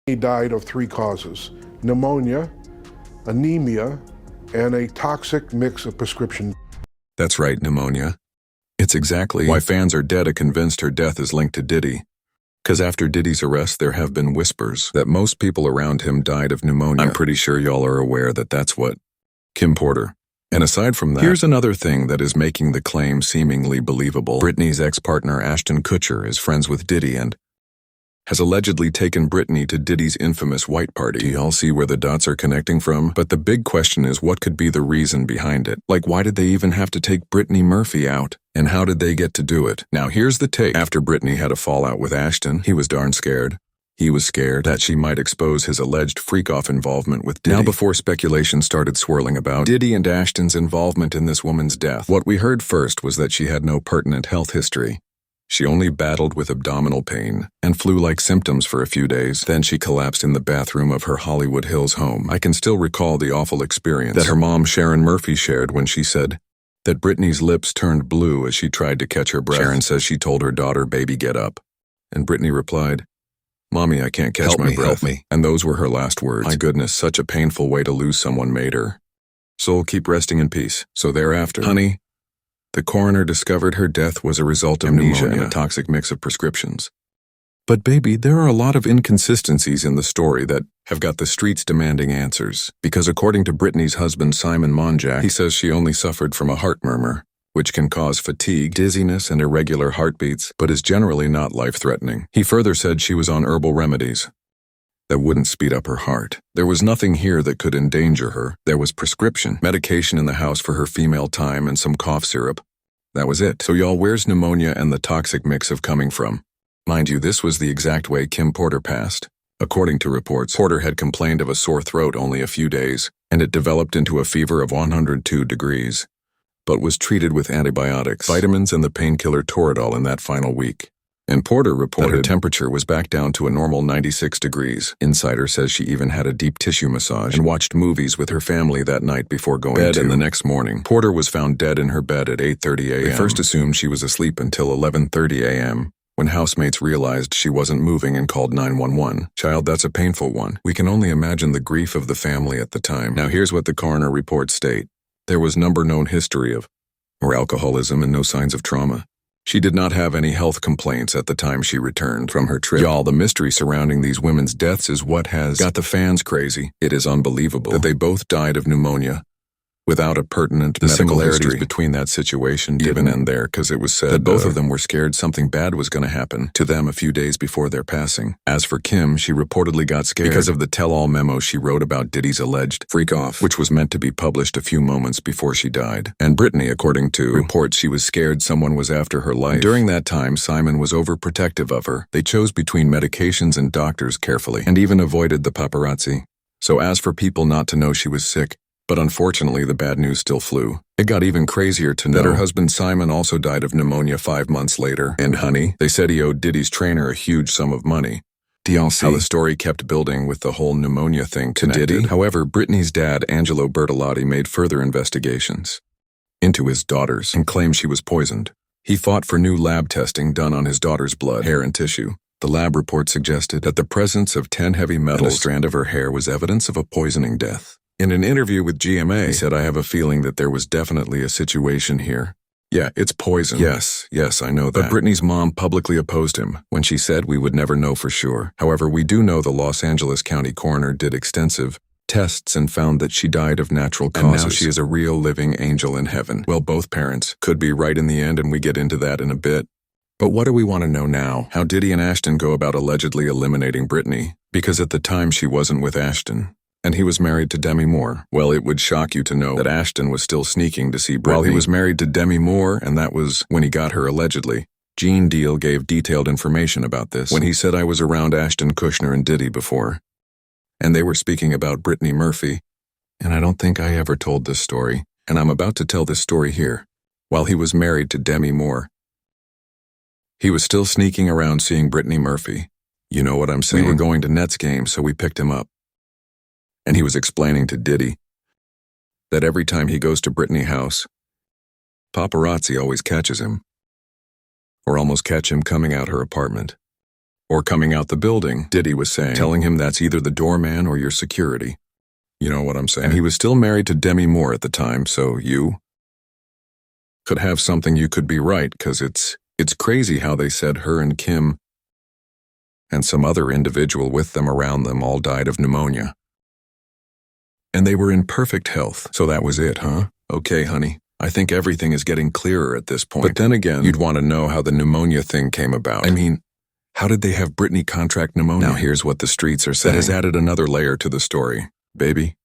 He died of 3 causes: pneumonia, anemia, and a toxic mix of prescription. That's right, pneumonia. It's exactly why fans are dead convinced her death is linked to Diddy. Because after Diddy's arrest, there have been whispers that most people around him died of pneumonia. I'm pretty sure y'all are aware that that's what Kim Porter. And aside from that, here's another thing that is making the claim seemingly believable. Brittany's ex-partner Ashton Kutcher is friends with Diddy and has allegedly taken Brittany to Diddy's infamous white party. Do y'all see where the dots are connecting from? But the big question is, what could be the reason behind it? Like, why did they even have to take Brittany Murphy out? And how did they get to do it? Now here's the take. After Brittany had a fallout with Ashton, he was darn scared. He was scared that she might expose his alleged freak-off involvement with Diddy. Now, before speculation started swirling about Diddy and Ashton's involvement in this woman's death, what we heard first was that she had no pertinent health history. She only battled with abdominal pain and flu-like symptoms for a few days. Then she collapsed in the bathroom of her Hollywood Hills home. I can still recall the awful experience that her mom, Sharon Murphy, shared when she said that Brittany's lips turned blue as she tried to catch her breath. Sharon says she told her daughter, "Baby, get up." And Brittany replied, "Mommy, I can't catch my breath." Help me. And those were her last words. My goodness, such a painful way to lose someone made her. Soul, keep resting in peace. So thereafter, honey, the coroner discovered her death was a result of amnesia and a toxic mix of prescriptions. But baby, there are a lot of inconsistencies in the story that have got the streets demanding answers. Because according to Brittany's husband, Simon Monjack, he says she only suffered from a heart murmur, which can cause fatigue, dizziness, and irregular heartbeats, but is generally not life-threatening. He further said she was on herbal remedies that wouldn't speed up her heart. There was nothing here that could endanger her. There was prescription, medication in the house for her female time, and some cough syrup. That was it. So y'all, where's pneumonia and the toxic mix of coming from? Mind you, this was the exact way Kim Porter passed. According to reports, Porter had complained of a sore throat only a few days, and it developed into a fever of 102 degrees, but was treated with antibiotics, vitamins, and the painkiller Toradol in that final week. And Porter reported that her temperature was back down to a normal 96 degrees. Insider says she even had a deep tissue massage and watched movies with her family that night before going to bed. And the next morning, Porter was found dead in her bed at 8:30 a.m. They first assumed she was asleep until 11:30 a.m., when housemates realized she wasn't moving and called 911. Child, that's a painful one. We can only imagine the grief of the family at the time. Now here's what the coroner reports state. There was no known history of or alcoholism and no signs of trauma. She did not have any health complaints at the time she returned from her trip. Y'all, the mystery surrounding these women's deaths is what has got the fans crazy. It is unbelievable that they both died of pneumonia without a pertinent medical similarities history between that situation even and there, because it was said that both of them were scared something bad was going to happen to them a few days before their passing. As for Kim, she reportedly got scared because of the tell-all memo she wrote about Diddy's alleged freak-off, which was meant to be published a few moments before she died. And Brittany, according to reports, she was scared someone was after her life. During that time, Simon was overprotective of her. They chose between medications and doctors carefully, and even avoided the paparazzi. So as for people not to know she was sick, but unfortunately, the bad news still flew. It got even crazier to know that her husband Simon also died of pneumonia 5 months later. And honey, they said he owed Diddy's trainer a huge sum of money. Do y'all see how the story kept building with the whole pneumonia thing connected? To Diddy? However, Brittany's dad, Angelo Bertolotti, made further investigations into his daughters and claimed she was poisoned. He fought for new lab testing done on his daughter's blood, hair, and tissue. The lab report suggested that the presence of 10 heavy metals in a strand of her hair was evidence of a poisoning death. In an interview with GMA, he said, "I have a feeling that there was definitely a situation here. Yeah, it's poison. Yes, I know that." But Brittany's mom publicly opposed him when she said we would never know for sure. However, we do know the Los Angeles County coroner did extensive tests and found that she died of natural causes. And now she is a real living angel in heaven. Well, both parents could be right in the end, and we get into that in a bit. But what do we want to know now? How Diddy and Ashton go about allegedly eliminating Brittany? Because at the time she wasn't with Ashton, and he was married to Demi Moore. Well, it would shock you to know that Ashton was still sneaking to see Brittany while he was married to Demi Moore, and that was when he got her allegedly. Gene Deal gave detailed information about this when he said, "I was around Ashton Kutcher and Diddy before, and they were speaking about Brittany Murphy, and I don't think I ever told this story, and I'm about to tell this story here. While he was married to Demi Moore, he was still sneaking around seeing Brittany Murphy. You know what I'm saying? We were going to Nets games, so we picked him up. And he was explaining to Diddy that every time he goes to Brittany's house, paparazzi always catches him, or almost catch him coming out her apartment. or coming out the building, Diddy was saying, telling him that's either the doorman or your security. You know what I'm saying? And he was still married to Demi Moore at the time, so you could have something. You could be right, because it's crazy how they said her and Kim and some other individual with them around them all died of pneumonia. And they were in perfect health. So that was it, huh? Okay, honey. I think everything is getting clearer at this point. But then again, you'd want to know how the pneumonia thing came about. I mean, how did they have Brittany contract pneumonia? Now here's what the streets are saying. That has added another layer to the story. Baby.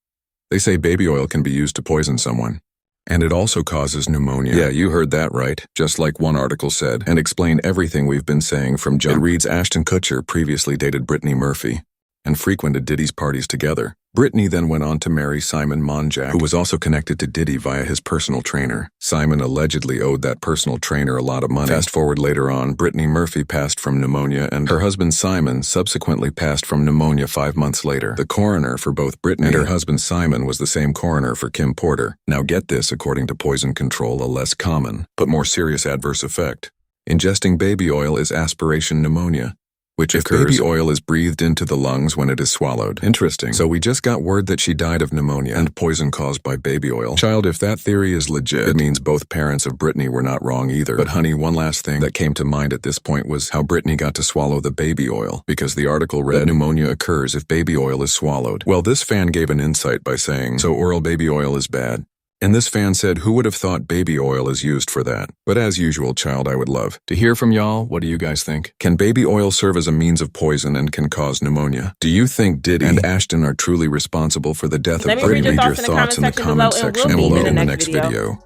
They say baby oil can be used to poison someone. And it also causes pneumonia. Yeah, you heard that right, just like one article said, and explain everything we've been saying from jump. It reads Ashton Kutcher previously dated Brittany Murphy and frequented Diddy's parties together. Brittany then went on to marry Simon Monjack, who was also connected to Diddy via his personal trainer. Simon allegedly owed that personal trainer a lot of money. Fast forward later on, Brittany Murphy passed from pneumonia, and her husband Simon subsequently passed from pneumonia 5 months later. The coroner for both Brittany and her husband Simon was the same coroner for Kim Porter. Now get this, according to Poison Control, a less common, but more serious adverse effect. Ingesting baby oil is aspiration pneumonia, which occurs if baby oil is breathed into the lungs when it is swallowed. Interesting. So we just got word that she died of pneumonia and poison caused by baby oil. Child, if that theory is legit, it means both parents of Brittany were not wrong either. But honey, one last thing that came to mind at this point was how Brittany got to swallow the baby oil, because the article read that pneumonia occurs if baby oil is swallowed. Well, this fan gave an insight by saying, so oral baby oil is bad. And this fan said, who would have thought baby oil is used for that? But as usual, child, I would love to hear from y'all. What do you guys think? Can baby oil serve as a means of poison and can cause pneumonia? Do you think Diddy and Ashton are truly responsible for the death of Brittany? Read your thoughts in the comment section and we'll in the next video.